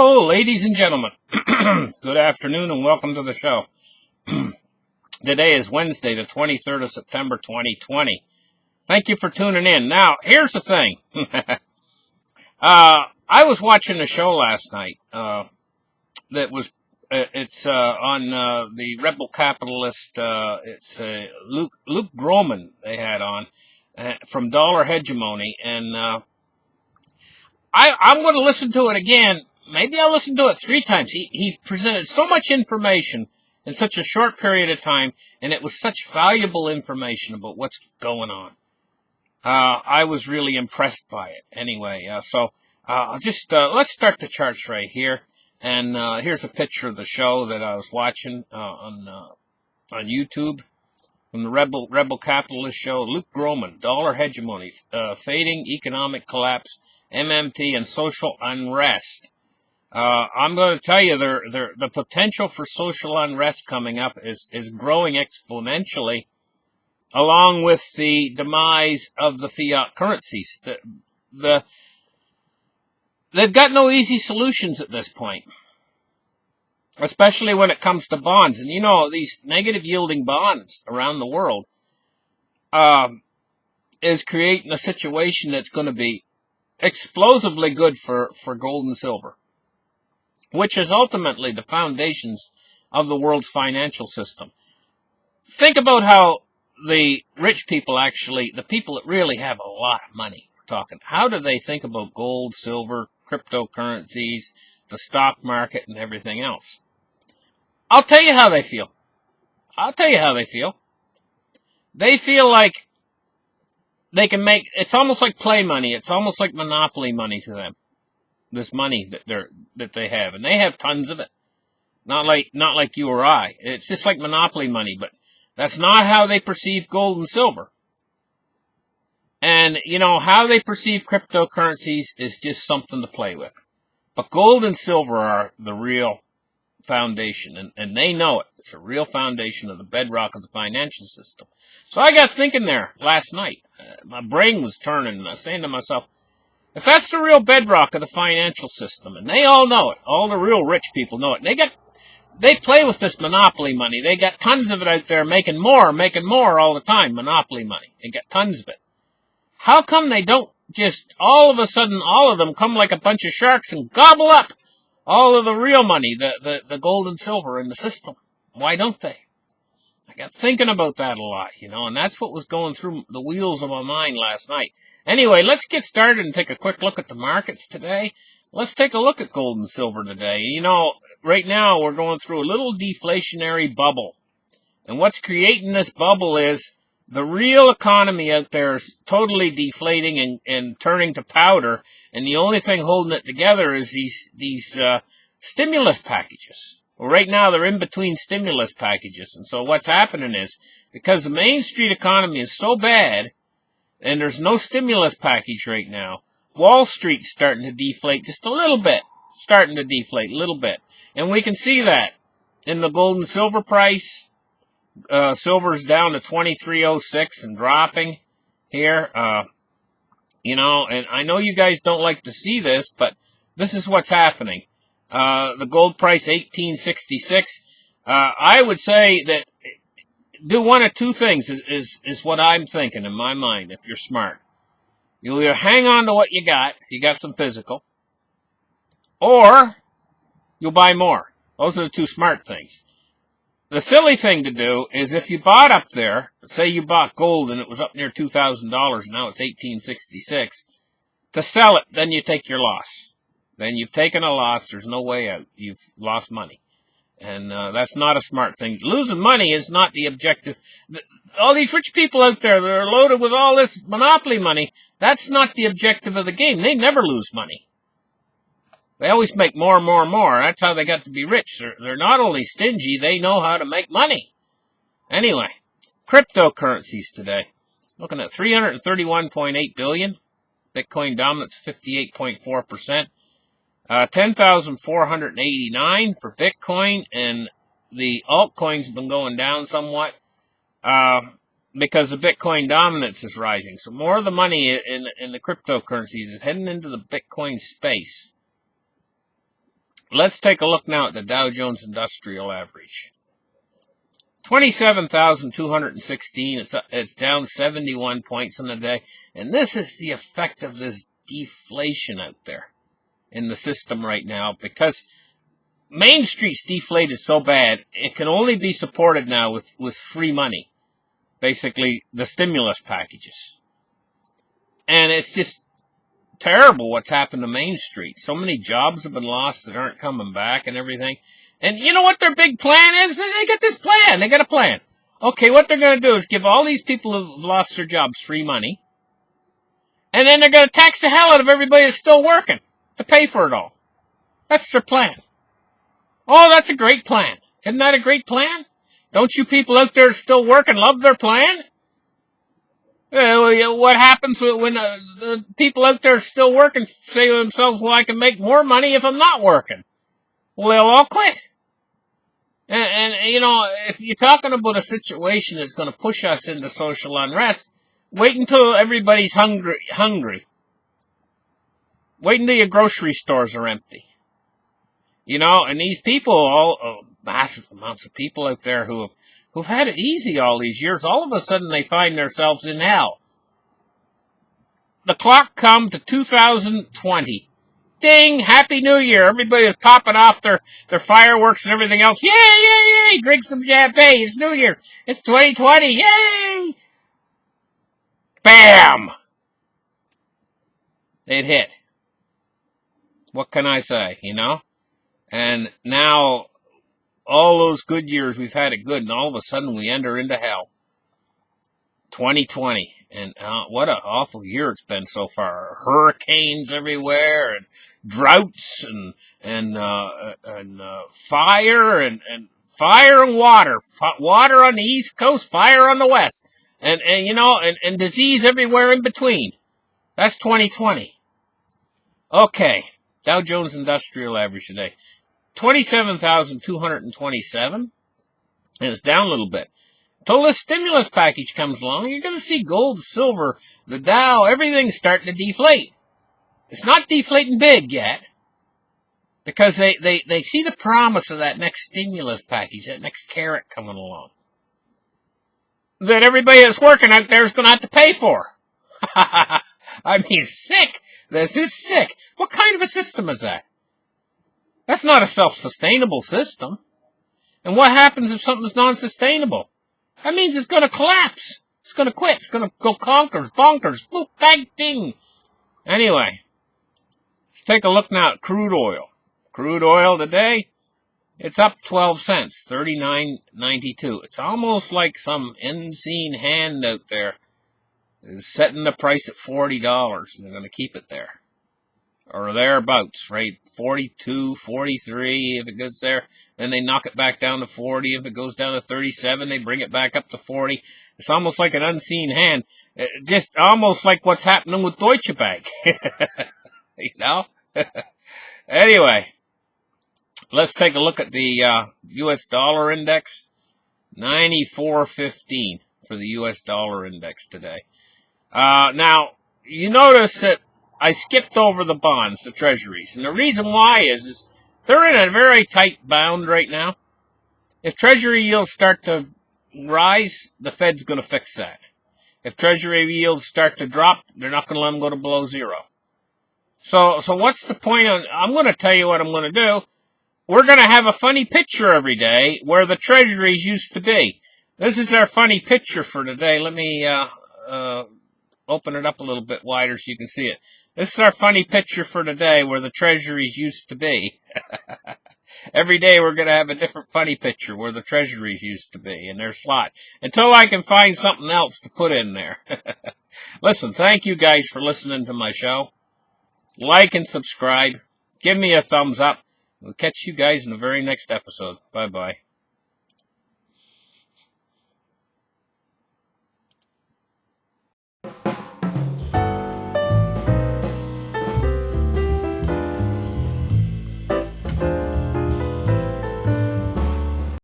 Hello, ladies and gentlemen. Good afternoon and welcome to the show. Today is Wednesday, the 23rd of September, 2020. Thank you for tuning in. Now, here's the thing. I was watching a show last night that was, it's on the Rebel Capitalist, it's Luke Groman they had on from Dollar Hegemony, and I'm going to listen to it again. Maybe I'll listen to it 3 times. He presented so much information in such a short period of time, and it was such valuable information about what's going on. I was really impressed by it. Anyway, so let's start the charts right here. And here's a picture of the show that I was watching on YouTube from the Rebel Capitalist show. Luke Groman, Dollar Hegemony, Fading Economic Collapse, MMT, and Social Unrest. I'm going to tell you, the potential for social unrest coming up is growing exponentially, along with the demise of the fiat currencies. They've got no easy solutions at this point, especially when it comes to bonds. And you know, these negative yielding bonds around the world is creating a situation that's going to be explosively good for gold and silver, which is ultimately the foundations of the world's financial system. Think about how the rich people actually, the people that really have a lot of money, we're talking, how do they think about gold, silver, cryptocurrencies, the stock market, and everything else? I'll tell you how they feel. They feel like they can make, it's almost like play money. It's almost like monopoly money to them. This money that they have, and they have tons of it. Not like you or I. It's just like monopoly money, but that's not how they perceive gold and silver. And you know how they perceive cryptocurrencies is just something to play with. But gold and silver are the real foundation, and they know it. It's a real foundation of the bedrock of the financial system. So I got thinking there last night. My brain was turning, and I was saying to myself, if that's the real bedrock of the financial system, and they all know it, all the real rich people know it, they play with this monopoly money. They got tons of it out there making more all the time, monopoly money. They got tons of it. How come they don't just all of a sudden, all of them come like a bunch of sharks and gobble up all of the real money, the gold and silver in the system? Why don't they? I got thinking about that a lot, you know, and that's what was going through the wheels of my mind last night. Anyway, let's get started and take a quick look at the markets today. Let's take a look at gold and silver today. You know, right now we're going through a little deflationary bubble. And what's creating this bubble is the real economy out there is totally deflating and turning to powder. And the only thing holding it together is these stimulus packages. Well, right now they're in between stimulus packages. And so what's happening is, because the Main Street economy is so bad, and there's no stimulus package right now, Wall Street's starting to deflate just a little bit. And we can see that in the gold and silver price. Silver's down to 23.06 and dropping here. You know, and I know you guys don't like to see this, but this is what's happening. The gold price, 1866. I would say that do one of two things is what I'm thinking in my mind, if you're smart. You'll either hang on to what you got, if you got some physical, or you'll buy more. Those are the two smart things. The silly thing to do is, if you bought up there, say you bought gold and it was up near $2,000, and now it's 1866, to sell it, then you take your loss. Then you've taken a loss. There's no way out. You've lost money. And that's not a smart thing. Losing money is not the objective. All these rich people out there that are loaded with all this monopoly money, that's not the objective of the game. They never lose money. They always make more and more and more. That's how they got to be rich. They're not only stingy, they know how to make money. Anyway, cryptocurrencies today. Looking at 331.8 billion. Bitcoin dominance 58.4%. 10,489 for Bitcoin, and the altcoins have been going down somewhat because the Bitcoin dominance is rising. So more of the money in the cryptocurrencies is heading into the Bitcoin space. Let's take a look now at the Dow Jones Industrial Average. 27,216. It's down 71 points in a day. And this is the effect of this deflation out there in the system right now, because Main Street's deflated so bad, it can only be supported now with free money. Basically, the stimulus packages. And it's just terrible what's happened to Main Street. So many jobs have been lost that aren't coming back and everything. And you know what their big plan is? They got this plan. They got a plan. Okay, what they're going to do is give all these people who've lost their jobs free money. And then they're going to tax the hell out of everybody that's still working to pay for it all. That's their plan. Oh, that's a great plan. Isn't that a great plan? Don't you people out there still working love their plan? What happens when the people out there still working say to themselves, well, I can make more money if I'm not working? Well, they'll all quit. And you know, if you're talking about a situation that's going to push us into social unrest, wait until everybody's hungry. Wait until your grocery stores are empty. You know, and these people, massive amounts of people out there who've had it easy all these years, all of a sudden they find themselves in hell. The clock come to 2020. Ding! Happy New Year! Everybody is popping off their fireworks and everything else. Yay, yay, yay! Drink some champagne. It's New Year. It's 2020. Yay! Bam! It hit. What can I say, you know? And now, all those good years, we've had it good, and all of a sudden we enter into hell. 2020. And what an awful year it's been so far. Hurricanes everywhere, and droughts, and fire, and fire and water. Water on the East Coast, fire on the West. And you know, and disease everywhere in between. That's 2020. Okay. Dow Jones Industrial Average today. 27,227. And it's down a little bit. Until this stimulus package comes along, you're going to see gold, silver, the Dow, everything's starting to deflate. It's not deflating big yet, because they see the promise of that next stimulus package, that next carrot coming along, that everybody that's working out there is going to have to pay for. I mean, sick. This is sick. What kind of a system is that? That's not a self-sustainable system. And what happens if something's non-sustainable? That means it's going to collapse. It's going to quit. It's going to go bonkers, boop, bang, ding. Anyway, let's take a look now at crude oil. Crude oil today, it's up 12 cents, 39.92. It's almost like some unseen hand out there is setting the price at $40, and they're going to keep it there. Or thereabouts, right? 42, 43, if it goes there. Then they knock it back down to 40. If it goes down to 37, they bring it back up to 40. It's almost like an unseen hand. Just almost like what's happening with Deutsche Bank. You know? Anyway, let's take a look at the U.S. dollar index. 94.15 for the U.S. dollar index today. Now, you notice that I skipped over the bonds, the treasuries. And the reason why is they're in a very tight bound right now. If treasury yields start to rise, the Fed's going to fix that. If treasury yields start to drop, they're not going to let them go to below zero. So what's the point of, I'm going to tell you what I'm going to do. We're going to have a funny picture every day where the treasuries used to be. This is our funny picture for today. Let me open it up a little bit wider so you can see it. This is our funny picture for today where the treasuries used to be. Every day we're going to have a different funny picture where the treasuries used to be in their slot. Until I can find something else to put in there. Listen, thank you guys for listening to my show. Like and subscribe. Give me a thumbs up. We'll catch you guys in the very next episode. Bye-bye.